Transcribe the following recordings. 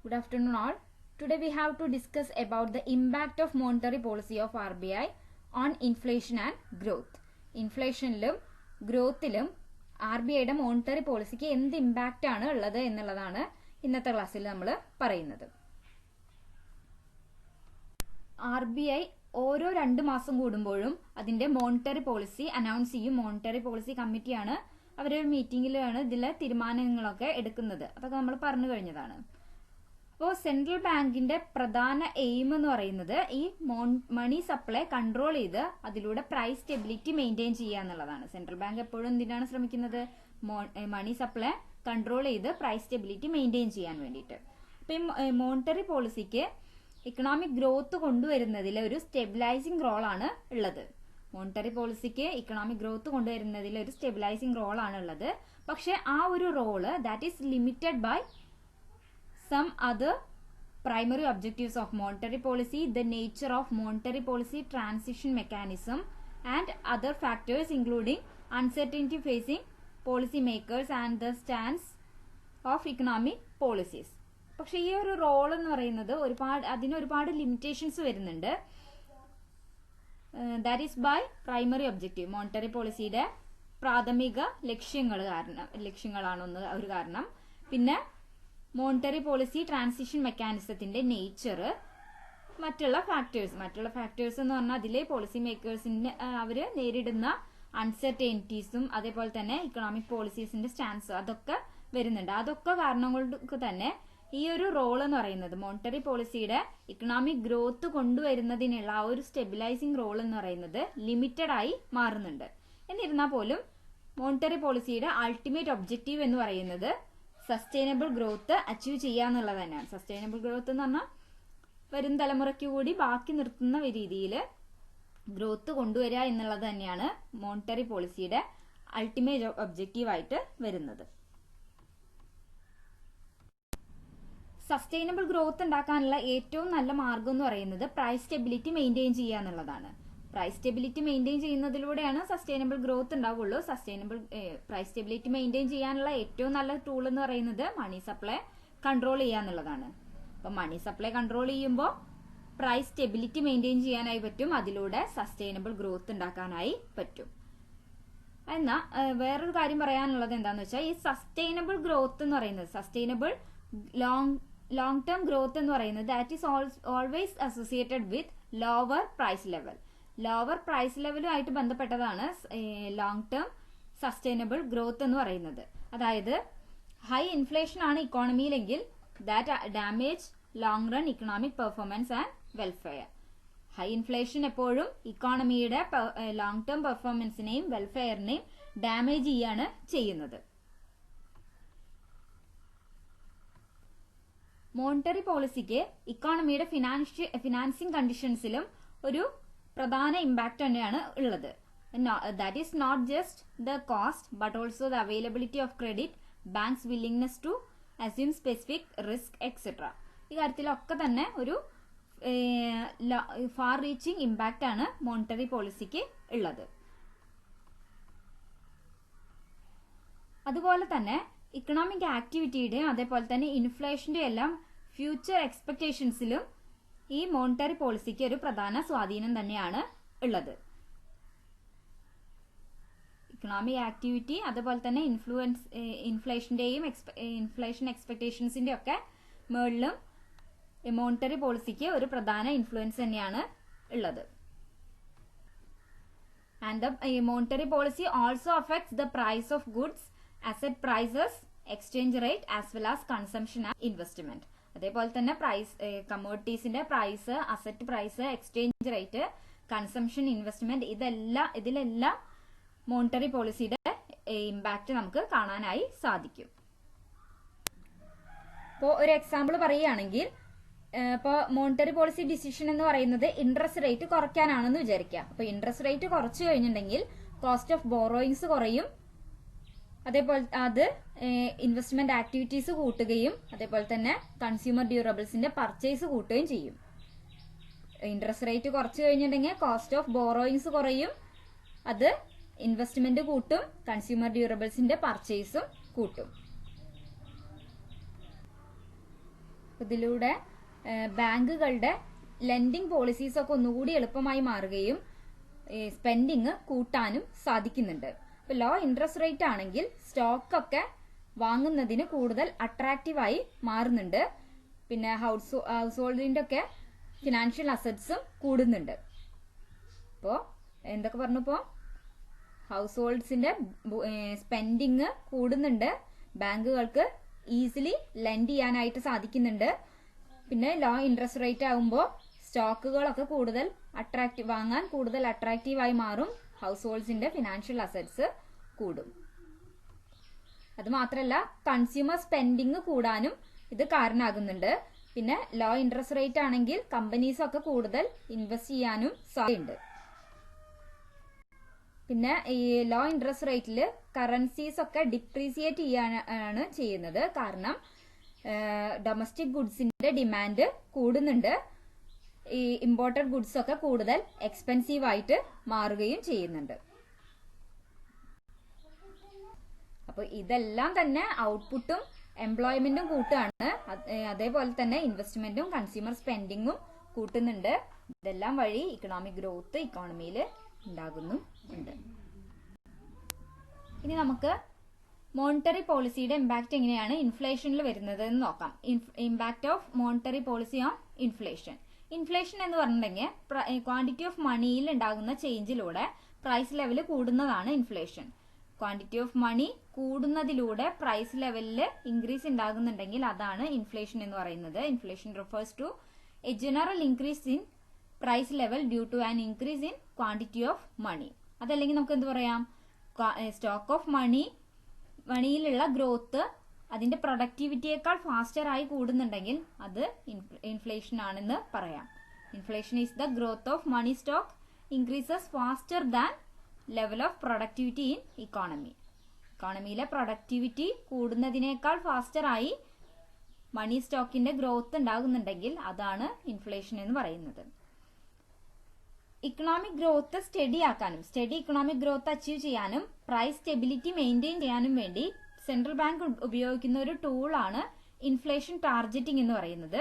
Good afternoon all. Today we have to discuss about the impact of monetary policy of RBI on inflation and growth. ഇൻഫ്ലേഷനിലും ഗ്രോത്തിലും RBIയുടെ monetary പോളിസിക്ക് എന്ത് impact ആണ് ഉള്ളത് എന്നുള്ളതാണ് ഇന്നത്തെ ക്ലാസ്സിൽ നമ്മൾ പറയുന്നത്. RBI ഓരോ 2 മാസം കൂടുമ്പോഴും അതിന്റെ മോണിറ്ററി പോളിസി അനൗൺസ് ചെയ്യും. മോണിറ്ററി പോളിസി കമ്മിറ്റിയാണ് അവരൊരു മീറ്റിംഗിലാണ് ഇതിലെ തീരുമാനങ്ങളൊക്കെ എടുക്കുന്നത്. അതൊക്കെ നമ്മൾ പറഞ്ഞു കഴിഞ്ഞതാണ്. അപ്പോൾ സെൻട്രൽ ബാങ്കിന്റെ പ്രധാന എയിം എന്ന് പറയുന്നത് ഈ മണി സപ്ലൈ കൺട്രോൾ ചെയ്ത് അതിലൂടെ പ്രൈസ് സ്റ്റെബിലിറ്റി മെയിൻറ്റെയിൻ ചെയ്യുക എന്നുള്ളതാണ്. സെൻട്രൽ ബാങ്ക് എപ്പോഴും എന്തിനാണ് ശ്രമിക്കുന്നത്? മണി സപ്ലൈ കൺട്രോൾ ചെയ്ത് പ്രൈസ് സ്റ്റെബിലിറ്റി മെയിൻറ്റെയിൻ ചെയ്യാൻ വേണ്ടിയിട്ട്. അപ്പം ഈ മോണിറ്ററി പോളിസിക്ക് ഇക്കണോമിക് ഗ്രോത്ത് കൊണ്ടുവരുന്നതിൽ ഒരു സ്റ്റെബിലൈസിങ് റോളാണ് ഉള്ളത്. മോണിറ്ററി പോളിസിക്ക് ഇക്കണോമിക് ഗ്രോത്ത് കൊണ്ടുവരുന്നതിൽ ഒരു സ്റ്റെബിലൈസിങ് റോളാണ് ഉള്ളത്. പക്ഷെ ആ ഒരു role that is limited by some other primary objectives of monetary policy, the nature of monetary policy transition mechanism and other factors including uncertainty facing policy makers and the stance of economic policies. പക്ഷേ ഈ ഒരു role എന്ന് പറയുന്നത് ഒരുപാട് limitations വരുന്നുണ്ട്. That is by primary objective. Monetary പോളിസിയുടെ പ്രാഥമിക ലക്ഷ്യങ്ങളാണ് ഒരു കാരണം. പിന്നെ മോണിറ്ററി പോളിസി ട്രാൻസിഷൻ മെക്കാനിസത്തിന്റെ നേച്ചർ, മറ്റുള്ള ഫാക്ടേഴ്സ് എന്ന് പറഞ്ഞാൽ അതിലെ പോളിസി മേക്കേഴ്സിന്റെ അവര് നേരിടുന്ന അൺസർട്ടൈനിറ്റീസും അതേപോലെ തന്നെ ഇക്കണോമിക് പോളിസീസിന്റെ സ്റ്റാൻസ് അതൊക്കെ വരുന്നുണ്ട്. അതൊക്കെ കാരണം കൊണ്ട് തന്നെ ഈ ഒരു റോൾ എന്ന് പറയുന്നത് മോണിറ്ററി പോളിസിയുടെ ഇക്കണോമിക് ഗ്രോത്ത് കൊണ്ടുവരുന്നതിനുള്ള ആ ഒരു സ്റ്റെബിലൈസിങ് റോൾ എന്ന് പറയുന്നത് ലിമിറ്റഡ് ആയി മാറുന്നുണ്ട്. എന്നിരുന്നാൽ പോലും മോണിറ്ററി പോളിസിയുടെ അൾട്ടിമേറ്റ് ഒബ്ജക്റ്റീവ് എന്ന് പറയുന്നത് സസ്റ്റൈനബിൾ ഗ്രോത്ത് അച്ചീവ് ചെയ്യുക എന്നുള്ളത് തന്നെയാണ്. സസ്റ്റൈനബിൾ ഗ്രോത്ത് എന്ന് പറഞ്ഞാൽ വരും തലമുറയ്ക്ക് കൂടി ബാക്കി നിർത്തുന്ന രീതിയിൽ ഗ്രോത്ത് കൊണ്ടുവരിക എന്നുള്ളത് തന്നെയാണ് മോണിറ്ററി പോളിസിയുടെ അൾട്ടിമേറ്റ് ഒബ്ജക്റ്റീവ് ആയിട്ട് വരുന്നത്. സസ്റ്റൈനബിൾ ഗ്രോത്ത് ഉണ്ടാക്കാനുള്ള ഏറ്റവും നല്ല മാർഗം എന്ന് പറയുന്നത് പ്രൈസ് സ്റ്റെബിലിറ്റി മെയിൻറ്റെയിൻ ചെയ്യുക എന്നുള്ളതാണ്. പ്രൈസ് സ്റ്റെബിലിറ്റി മെയിൻറ്റെയിൻ ചെയ്യുന്നതിലൂടെയാണ് സസ്റ്റൈനബിൾ ഗ്രോത്ത് ഉണ്ടാവുള്ളൂ. പ്രൈസ് സ്റ്റെബിലിറ്റി മെയിൻറ്റെയിൻ ചെയ്യാനുള്ള ഏറ്റവും നല്ല ടൂൾ എന്ന് പറയുന്നത് മണി സപ്ലൈ കൺട്രോൾ ചെയ്യുക എന്നുള്ളതാണ്. അപ്പം മണി സപ്ലൈ കൺട്രോൾ ചെയ്യുമ്പോൾ പ്രൈസ് സ്റ്റെബിലിറ്റി മെയിൻറ്റെയിൻ ചെയ്യാനായി പറ്റും. അതിലൂടെ സസ്റ്റൈനബിൾ ഗ്രോത്ത് ഉണ്ടാക്കാനായി പറ്റും. എന്നാൽ വേറൊരു കാര്യം പറയാനുള്ളത് എന്താണെന്ന് വെച്ചാൽ ഈ സസ്റ്റൈനബിൾ ഗ്രോത്ത് എന്ന് പറയുന്നത് സസ്റ്റൈനബിൾ ലോങ് ടേം ഗ്രോത്ത് എന്ന് പറയുന്നത് that is always associated with lower price level. Lower price ലെവലുമായിട്ട് ബന്ധപ്പെട്ടതാണ് ലോങ് ടേം സസ്റ്റൈനബിൾ ഗ്രോത്ത് എന്ന് പറയുന്നത്. അതായത് ഹൈ ഇൻഫ്ലേഷൻ ആണ് ഇക്കോണമിയിലെങ്കിൽ that damage long run economic performance and welfare. High inflation എപ്പോഴും ഇക്കോണമിയുടെ ലോങ് ടേം പെർഫോമൻസിനെയും വെൽഫെയറിനെയും ഡാമേജ് ചെയ്യാണ് ചെയ്യുന്നത്. മോണിറ്ററി പോളിസിക്ക് ഇക്കോണമിയുടെ ഫിനാൻസിങ് കണ്ടീഷൻസിലും ഒരു പ്രധാന ഇമ്പാക്ട് തന്നെയാണ് ഉള്ളത്. That is not just the cost but also the availability of credit, banks willingness to assume specific risk etcetera. ഈ കാര്യത്തിലൊക്കെ തന്നെ ഒരു ഫാർ റീച്ചിങ് ഇമ്പാക്റ്റ് ആണ് മോണിറ്ററി പോളിസിക്ക് ഉള്ളത്. അതുപോലെ തന്നെ ഇക്കണോമിക് ആക്ടിവിറ്റിയുടെയും അതേപോലെ തന്നെ ഇൻഫ്ലേഷന്റെ എല്ലാം ഫ്യൂച്ചർ എക്സ്പെക്ടേഷൻസിലും ഈ മോണിറ്ററി പോളിസിക്ക് ഒരു പ്രധാന സ്വാധീനം തന്നെയാണ് ഉള്ളത്. ഇക്കണോമിക് ആക്ടിവിറ്റി അതുപോലെ തന്നെ ഇൻഫ്ലേഷന്റെയും ഇൻഫ്ലേഷൻ എക്സ്പെക്ടേഷൻസിന്റെ ഒക്കെ മുകളിലും മോണിറ്ററി പോളിസിക്ക് ഒരു പ്രധാന ഇൻഫ്ലുവൻസ് തന്നെയാണ് ഉള്ളത്. And the monetary policy also affects the price of goods, asset prices, exchange rate as well as consumption and investment. അതേപോലെ തന്നെ കമ്മോഡിറ്റീസിന്റെ price, asset price, exchange rate, consumption, investment ഇതിലെല്ലാം മോണിറ്ററി പോളിസിയുടെ ഇമ്പാക്ട് നമുക്ക് കാണാനായി സാധിക്കും. ഇപ്പോൾ ഒരു എക്സാമ്പിൾ പറയുകയാണെങ്കിൽ ഇപ്പോൾ മോണിറ്ററി പോളിസി ഡിസിഷൻ എന്ന് പറയുന്നത് ഇൻട്രസ്റ്റ് റേറ്റ് കുറയ്ക്കാനാണെന്ന് വിചാരിക്കുക. അപ്പോൾ ഇൻട്രസ്റ്റ് റേറ്റ് കുറച്ചു കഴിഞ്ഞിട്ടുണ്ടെങ്കിൽ കോസ്റ്റ് ഓഫ് ബോറോയിങ്സ് കുറയും. അതേപോലെ അത് ഇൻവെസ്റ്റ്മെന്റ് ആക്ടിവിറ്റീസ് കൂട്ടുകയും അതേപോലെ തന്നെ കൺസ്യൂമർ ഡ്യൂറബിൾസിന്റെ പർച്ചേസ് കൂട്ടുകയും ചെയ്യും. ഇൻട്രസ്റ്റ് റേറ്റ് കുറച്ചു കഴിഞ്ഞിട്ടുണ്ടെങ്കിൽ കോസ്റ്റ് ഓഫ് ബോറോയിങ്സ് കുറയും, അത് ഇൻവെസ്റ്റ്മെന്റ് കൂട്ടും, കൺസ്യൂമർ ഡ്യൂറബിൾസിന്റെ പർച്ചേസും കൂട്ടും. ഇതിലൂടെ ബാങ്കുകളുടെ ലെൻഡിങ് പോളിസീസ് ഒക്കെ ഒന്നുകൂടി എളുപ്പമായി മാറുകയും സ്പെൻഡിങ് കൂട്ടാനും സാധിക്കുന്നുണ്ട്. ഇപ്പൊ ലോ ഇൻട്രസ്റ്റ് റേറ്റ് ആണെങ്കിൽ സ്റ്റോക്ക് ഒക്കെ വാങ്ങുന്നതിന് കൂടുതൽ അട്രാക്റ്റീവായി മാറുന്നുണ്ട്. പിന്നെ ഹൗസ് ഹോൾഡിന്റെ ഒക്കെ ഫിനാൻഷ്യൽ അസറ്റ്സും കൂടുന്നുണ്ട്. ഇപ്പോൾ എന്തൊക്കെ പറഞ്ഞപ്പോ ഹൗസ് ഹോൾഡ്സിന്റെ സ്പെൻഡിങ് കൂടുന്നുണ്ട്, ബാങ്കുകൾക്ക് ഈസിലി ലെൻഡ് ചെയ്യാനായിട്ട് സാധിക്കുന്നുണ്ട്. പിന്നെ ലോ ഇൻട്രസ്റ്റ് റേറ്റ് ആകുമ്പോൾ സ്റ്റോക്കുകളൊക്കെ വാങ്ങാൻ കൂടുതൽ അട്രാക്റ്റീവായി മാറും, ഹൗസ് ഹോൾഡ്സിന്റെ ഫിനാൻഷ്യൽ അസറ്റ്സ് കൂടും. അത് മാത്രമല്ല കൺസ്യൂമർ സ്പെൻഡിങ് കൂടാനും ഇത് കാരണമാകുന്നുണ്ട്. പിന്നെ ലോ ഇൻട്രസ്റ്റ് റേറ്റ് ആണെങ്കിൽ കമ്പനീസ് ഒക്കെ കൂടുതൽ ഇൻവെസ്റ്റ് ചെയ്യാനും സാധ്യതയുണ്ട്. പിന്നെ ഈ ലോ ഇൻട്രസ്റ്റ് റേറ്റിൽ കറൻസീസ് ഒക്കെ ഡിപ്രീസിയേറ്റ് ചെയ്യാനാണ് ചെയ്യുന്നത്. കാരണം ഡൊമസ്റ്റിക് ഗുഡ്സിന്റെ ഡിമാൻഡ് കൂടുന്നുണ്ട്, ഈ ഇമ്പോർട്ടഡ് ഗുഡ്സ് ഒക്കെ കൂടുതൽ എക്സ്പെൻസീവ് ആയിട്ട് മാറുകയും ചെയ്യുന്നുണ്ട്. അപ്പൊ ഇതെല്ലാം തന്നെ ഔട്ട്പുട്ടും എംപ്ലോയ്മെന്റും കൂട്ടുകയാണ്. അതേപോലെ തന്നെ ഇൻവെസ്റ്റ്മെന്റും കൺസ്യൂമർ സ്പെൻഡിങ്ങും കൂട്ടുന്നുണ്ട്. ഇതെല്ലാം വഴി ഇക്കണോമിക് ഗ്രോത്ത് ഇക്കോണമിയിൽ ഉണ്ടാകുന്നുണ്ട്. ഇനി നമുക്ക് മോണിറ്ററി പോളിസിയുടെ ഇമ്പാക്ട് എങ്ങനെയാണ് ഇൻഫ്ലേഷനിൽ വരുന്നത് എന്ന് നോക്കാം. Impact of monetary policy on inflation. Inflation എന്ന് പറഞ്ഞിട്ടുണ്ടെങ്കിൽ ക്വാണ്ടിറ്റി ഓഫ് മണിയിൽ ഉണ്ടാകുന്ന ചേഞ്ചിലൂടെ പ്രൈസ് ലെവൽ കൂടുന്നതാണ് ഇൻഫ്ലേഷൻ. ക്വാണ്ടിറ്റി ഓഫ് മണി കൂടുന്നതിലൂടെ പ്രൈസ് ലെവലിൽ ഇൻക്രീസ് ഉണ്ടാകുന്നുണ്ടെങ്കിൽ അതാണ് ഇൻഫ്ലേഷൻ എന്ന് പറയുന്നത്. Inflation refers to a general increase in price level due to an increase in quantity of money. അതല്ലെങ്കിൽ നമുക്ക് എന്ത് പറയാം, സ്റ്റോക്ക് ഓഫ് മണിയിലുള്ള ഗ്രോത്ത് അതിന്റെ പ്രൊഡക്ടിവിറ്റിയേക്കാൾ ഫാസ്റ്റർ ആയി കൂടുന്നുണ്ടെങ്കിൽ അത് ഇൻഫ്ലേഷൻ ആണെന്ന് പറയാം. Inflation is the growth of money stock increases faster than level of productivity in economy. ഇക്കോണമിയിലെ പ്രൊഡക്ടിവിറ്റി കൂടുന്നതിനേക്കാൾ ഫാസ്റ്റർ ആയി മണി സ്റ്റോക്കിന്റെ ഗ്രോത്ത് ഉണ്ടാകുന്നുണ്ടെങ്കിൽ അതാണ് ഇൻഫ്ലേഷൻ എന്ന് പറയുന്നത്. Economic growth study economic growth achieve ചെയ്യാനും പ്രൈസ് സ്റ്റെബിലിറ്റി മെയിൻറ്റെയിൻ ചെയ്യാനും വേണ്ടി സെൻട്രൽ ബാങ്ക് ഉപയോഗിക്കുന്ന ഒരു ടൂളാണ് ഇൻഫ്ലേഷൻ ടാർഗറ്റിംഗ് എന്ന് പറയുന്നത്.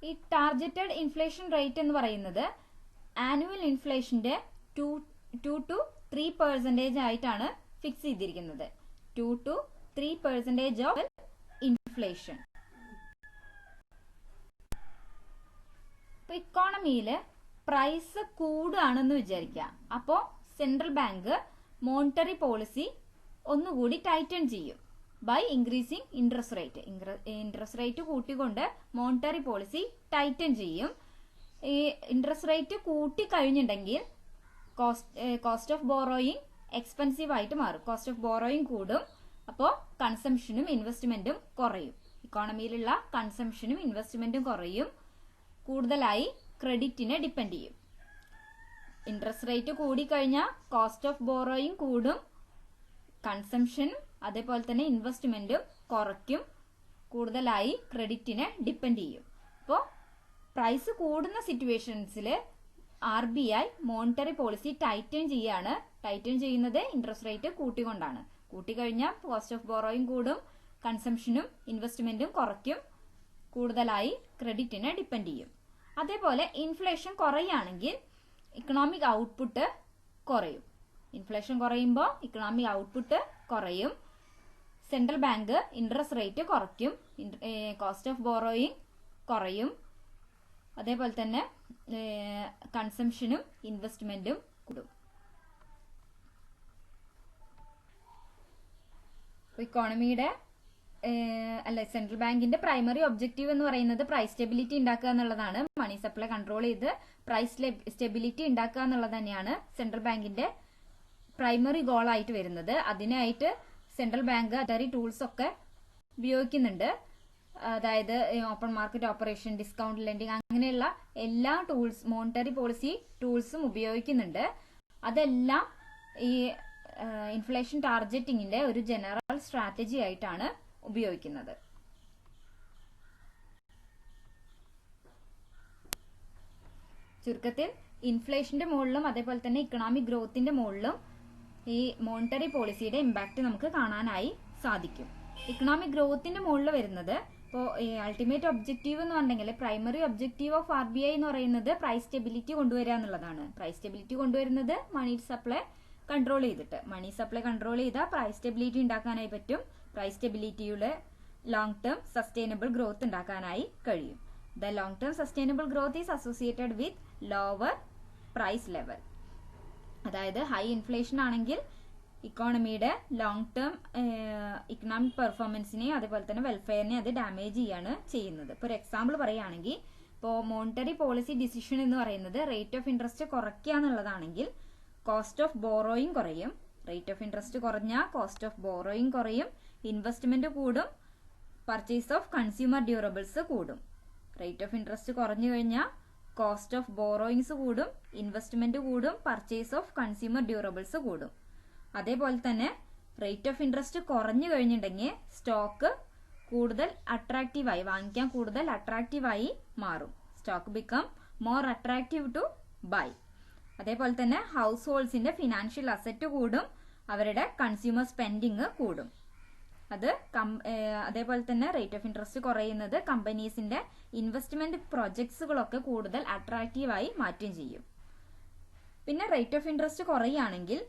ഈ ടാർഗറ്റഡ് ഇൻഫ്ലേഷൻ റേറ്റ് എന്ന് പറയുന്നത് ആനുവൽ ഇൻഫ്ലേഷന്റെ 2 to 3% ആയിട്ടാണ് ഫിക്സ് ചെയ്തിരിക്കുന്നത്. 2 to 3% ഓഫ് ഇൻഫ്ലേഷൻ. ഇക്കോണമിയിൽ പ്രൈസ് കൂടുകയാണെന്ന് വിചാരിക്കുക. അപ്പോൾ സെൻട്രൽ ബാങ്ക് മോണിറ്ററി പോളിസി ഒന്നുകൂടി ടൈറ്റൻ ചെയ്യും ബൈ ഇൻക്രീസിങ് ഇൻട്രസ്റ്റ് റേറ്റ് കൂട്ടിക്കൊണ്ട് മോണിറ്ററി പോളിസി ടൈറ്റൻ ചെയ്യും. ഈ ഇൻട്രസ്റ്റ് റേറ്റ് കൂട്ടി കഴിഞ്ഞിട്ടുണ്ടെങ്കിൽ കോസ്റ്റ് ഓഫ് ബോറോയിങ് എക്സ്പെൻസീവ് ആയിട്ട് മാറും. കോസ്റ്റ് ഓഫ് ബോറോയിങ് കൂടും. അപ്പോൾ കൺസംഷനും ഇൻവെസ്റ്റ്മെന്റും കുറയും. ഇക്കോണമിയിലുള്ള കൺസംഷനും ഇൻവെസ്റ്റ്മെന്റും കുറയും. കൂടുതലായി ക്രെഡിറ്റിനെ ഡിപ്പെൻഡ് ചെയ്യും. ഇൻട്രസ്റ്റ് റേറ്റ് കൂടിക്കഴിഞ്ഞാൽ കോസ്റ്റ് ഓഫ് ബോറോയിങ് കൂടും, കൺസംഷനും അതേപോലെ തന്നെ ഇൻവെസ്റ്റ്മെന്റും കുറയ്ക്കും, കൂടുതലായി ക്രെഡിറ്റിനെ ഡിപ്പെൻഡ് ചെയ്യും. അപ്പോൾ പ്രൈസ് കൂടുന്ന സിറ്റുവേഷൻസിൽ RBI മോണിറ്ററി പോളിസി ടൈറ്റൻ ചെയ്യാണ്. ടൈറ്റൻ ചെയ്യുന്നത് ഇൻട്രസ്റ്റ് റേറ്റ് കൂട്ടിക്കൊണ്ടാണ്. കൂട്ടിക്കഴിഞ്ഞാൽ കോസ്റ്റ് ഓഫ് ബോറോയിങ് കൂടും, കൺസംഷനും ഇൻവെസ്റ്റ്മെന്റും കുറയ്ക്കും, കൂടുതലായി ക്രെഡിറ്റിനെ ഡിപ്പെൻഡ് ചെയ്യും. അതേപോലെ ഇൻഫ്ലേഷൻ കുറയുകയാണെങ്കിൽ ഇക്കണോമിക് ഔട്ട്പുട്ട് കുറയും. ഇൻഫ്ലേഷൻ കുറയുമ്പോൾ ഇക്കണോമിക് ഔട്ട്പുട്ട് കുറയും. സെൻട്രൽ ബാങ്ക് ഇൻട്രസ്റ്റ് റേറ്റ് കുറയ്ക്കും, കോസ്റ്റ് ഓഫ് ബോറോയിങ് കുറയും, അതേപോലെ തന്നെ കൺസംഷനും ഇൻവെസ്റ്റ്മെന്റും കൂടും. ഇക്കോണമിയുടെ സെൻട്രൽ ബാങ്കിന്റെ പ്രൈമറി ഒബ്ജക്റ്റീവ് എന്ന് പറയുന്നത് പ്രൈസ് സ്റ്റെബിലിറ്റി ഉണ്ടാക്കുക എന്നുള്ളതാണ്. മണി സപ്ലൈ കൺട്രോൾ ചെയ്ത് പ്രൈസ് സ്റ്റെബിലിറ്റി ഉണ്ടാക്കുക എന്നുള്ളത് തന്നെയാണ് സെൻട്രൽ ബാങ്കിന്റെ പ്രൈമറി ഗോൾ ആയിട്ട് വരുന്നത്. അതിനായിട്ട് സെൻട്രൽ ബാങ്ക് ടൂൾസ് ഒക്കെ ഉപയോഗിക്കുന്നുണ്ട്. അതായത് open market operation, discount lending, അങ്ങനെയുള്ള എല്ലാ മോണിറ്ററി പോളിസി ടൂൾസും ഉപയോഗിക്കുന്നുണ്ട്. അതെല്ലാം ഈ ഇൻഫ്ലേഷൻ ടാർഗറ്റിംഗിന്റെ ഒരു ജനറൽ സ്ട്രാറ്റജി ആയിട്ടാണ് ഉപയോഗിക്കുന്നത്. ചുരുക്കത്തിൽ ഇൻഫ്ലേഷന്റെ മുകളിലും അതേപോലെ തന്നെ ഇക്കണോമിക് ഗ്രോത്തിന്റെ മുകളിലും ഈ മോണിറ്ററി പോളിസിയുടെ ഇമ്പാക്ട് നമുക്ക് കാണാനായി സാധിക്കും. ഇക്കണോമിക് ഗ്രോത്തിന്റെ മുകളിൽ വരുന്നത് ഇപ്പോൾ അൾട്ടിമേറ്റ് ഒബ്ജക്റ്റീവ് എന്ന് പറഞ്ഞെങ്കിൽ പ്രൈമറി ഒബ്ജക്റ്റീവ് ഓഫ് RBI എന്ന് പറയുന്നത് പ്രൈസ് സ്റ്റെബിലിറ്റി കൊണ്ടുവരിക എന്നുള്ളതാണ്. പ്രൈസ് സ്റ്റെബിലിറ്റി കൊണ്ടുവരുന്നത് മണി സപ്ലൈ കൺട്രോൾ ചെയ്തിട്ട്. മണി സപ്ലൈ കൺട്രോൾ ചെയ്താൽ പ്രൈസ് സ്റ്റെബിലിറ്റി ഉണ്ടാക്കാനായി പറ്റും. പ്രൈസ് സ്റ്റെബിലിറ്റിയുടെ ലോങ് ടേം സസ്റ്റൈനബിൾ ഗ്രോത്ത് ഉണ്ടാക്കാനായി കഴിയും. The long term sustainable growth is associated with lower price level. അതായത് ഹൈ ഇൻഫ്ലേഷൻ ആണെങ്കിൽ ഇക്കോണമിയുടെ ലോങ് ടേം ഇക്കണോമിക് പെർഫോമൻസിനെയും അതുപോലെ തന്നെ വെൽഫെയറിനെയും അത് ഡാമേജ് ചെയ്യാണ് ചെയ്യുന്നത്. ഇപ്പോൾ ഒരു എക്സാമ്പിൾ പറയുകയാണെങ്കിൽ ഇപ്പോൾ മോണിറ്ററി പോളിസി ഡിസിഷൻ എന്ന് പറയുന്നത് റേറ്റ് ഓഫ് ഇൻട്രസ്റ്റ് കുറയ്ക്കുക എന്നുള്ളതാണെങ്കിൽ കോസ്റ്റ് ഓഫ് ബോറോയിങ് കുറയും. റേറ്റ് ഓഫ് ഇൻട്രസ്റ്റ് കുറഞ്ഞാൽ കോസ്റ്റ് ഓഫ് ബോറോയിങ് കുറയും, ഇൻവെസ്റ്റ്മെന്റ് കൂടും, പർച്ചേസ് ഓഫ് കൺസ്യൂമർ ഡ്യൂറബിൾസ് കൂടും. റേറ്റ് ഓഫ് ഇൻട്രസ്റ്റ് കുറഞ്ഞു കഴിഞ്ഞാൽ കോസ്റ്റ് ഓഫ് ബോറോയിങ്സ് കൂടും, ഇൻവെസ്റ്റ്മെന്റ് കൂടും, പർച്ചേസ് ഓഫ് കൺസ്യൂമർ ഡ്യൂറബിൾസ് കൂടും. അതേപോലെ തന്നെ റേറ്റ് ഓഫ് ഇൻട്രസ്റ്റ് കുറഞ്ഞു കഴിഞ്ഞിട്ടുണ്ടെങ്കിൽ സ്റ്റോക്ക് കൂടുതൽ അട്രാക്റ്റീവായി വാങ്ങിക്കാൻ കൂടുതൽ അട്രാക്റ്റീവായി മാറും. Stock become more attractive to buy. അതേപോലെ തന്നെ ഹൗസ് ഹോൾഡ്സിന്റെ ഫിനാൻഷ്യൽ അസറ്റ് കൂടും, അവരുടെ കൺസ്യൂമർ സ്പെൻഡിങ് കൂടും. അതേപോലെ തന്നെ റേറ്റ് ഓഫ് ഇൻട്രസ്റ്റ് കുറയുന്നത് കമ്പനീസിന്റെ ഇൻവെസ്റ്റ്മെന്റ് പ്രൊജക്ട്സുകളൊക്കെ കൂടുതൽ അട്രാക്റ്റീവായി മാറ്റുകയും ചെയ്യും. പിന്നെ റേറ്റ് ഓഫ് ഇൻട്രസ്റ്റ് കുറയുകയാണെങ്കിൽ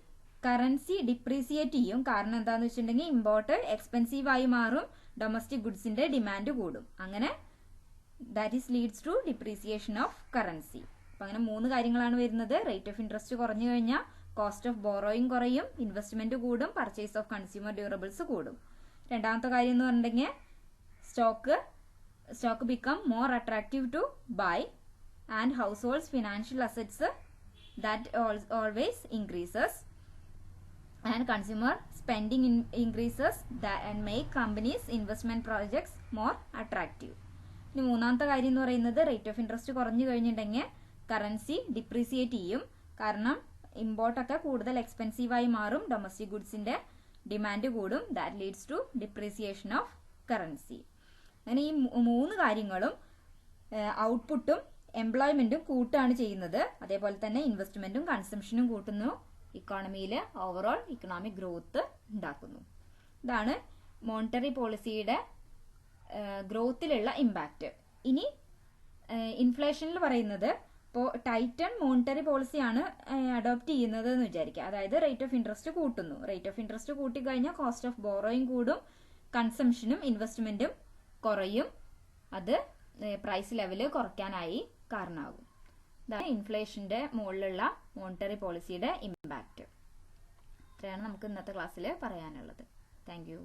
കറൻസി ഡിപ്രീസിയേറ്റ് ചെയ്യും. കാരണം എന്താന്ന് വെച്ചിട്ടുണ്ടെങ്കിൽ ഇമ്പോർട്ട് എക്സ്പെൻസീവ് ആയി മാറും, ഡൊമസ്റ്റിക് ഗുഡ്സിന്റെ ഡിമാൻഡ് കൂടും. അങ്ങനെ that is leads to depreciation of currency. അപ്പൊ അങ്ങനെ 3 കാര്യങ്ങളാണ് വരുന്നത്. റേറ്റ് ഓഫ് ഇൻട്രസ്റ്റ് കുറഞ്ഞു കഴിഞ്ഞാൽ കോസ്റ്റ് ഓഫ് ബോറോയിങ് കുറയും, ഇൻവെസ്റ്റ്മെന്റ് കൂടും, പർച്ചേസ് ഓഫ് കൺസ്യൂമർ ഡ്യൂറബിൾസ് കൂടും. രണ്ടാമത്തെ കാര്യം എന്ന് പറഞ്ഞിട്ടുണ്ടെങ്കിൽ stock become more attractive to buy and households financial assets that always increases and consumer spending increases and make companies investment projects more attractive. ഇനി മൂന്നാമത്തെ കാര്യം എന്ന് പറയുന്നത് റേറ്റ് ഓഫ് ഇൻട്രസ്റ്റ് കുറഞ്ഞു കഴിഞ്ഞിട്ടുണ്ടെങ്കിൽ കറൻസി ഡിപ്രീസിയേറ്റ് ചെയ്യും. കാരണം ഇമ്പോർട്ടൊക്കെ കൂടുതൽ എക്സ്പെൻസീവായി മാറും, ഡൊമസ്റ്റിക് ഗുഡ്സിന്റെ ഡിമാൻഡ് കൂടും. That leads to depreciation of currency. അങ്ങനെ ഈ 3 കാര്യങ്ങളും ഔട്ട്പുട്ടും എംപ്ലോയ്മെന്റും കൂട്ടുകയാണ് ചെയ്യുന്നത്. അതേപോലെ തന്നെ ഇൻവെസ്റ്റ്മെന്റും കൺസംഷനും കൂട്ടുന്നു, ഇക്കോണമിയിൽ ഓവറോൾ ഇക്കണോമിക് ഗ്രോത്ത് ഉണ്ടാക്കുന്നു. ഇതാണ് മോണിറ്ററി പോളിസിയുടെ ഗ്രോത്തിലുള്ള ഇമ്പാക്റ്റ്. ഇനി ഇൻഫ്ലേഷനിൽ പറയുന്നത് ഇപ്പോൾ ടൈറ്റൺ മോണിറ്ററി പോളിസിയാണ് അഡോപ്റ്റ് ചെയ്യുന്നത് എന്ന് വിചാരിക്കുക. അതായത് റേറ്റ് ഓഫ് ഇൻട്രസ്റ്റ് കൂട്ടുന്നു. റേറ്റ് ഓഫ് ഇൻട്രസ്റ്റ് കൂട്ടിക്കഴിഞ്ഞാൽ കോസ്റ്റ് ഓഫ് ബോറോയിങ് കൂടും, കൺസംഷനും ഇൻവെസ്റ്റ്മെന്റും കുറയും. അത് പ്രൈസ് ലെവല് കുറയ്ക്കാനായി കാരണമാകും. ഇതാണ് ഇൻഫ്ലേഷന്റെ മുകളിലുള്ള മോണിറ്ററി പോളിസിയുടെ ഇമ്പാക്റ്റ്. ഇത്രയാണ് നമുക്ക് ഇന്നത്തെ ക്ലാസ്സിൽ പറയാനുള്ളത്. Thank you.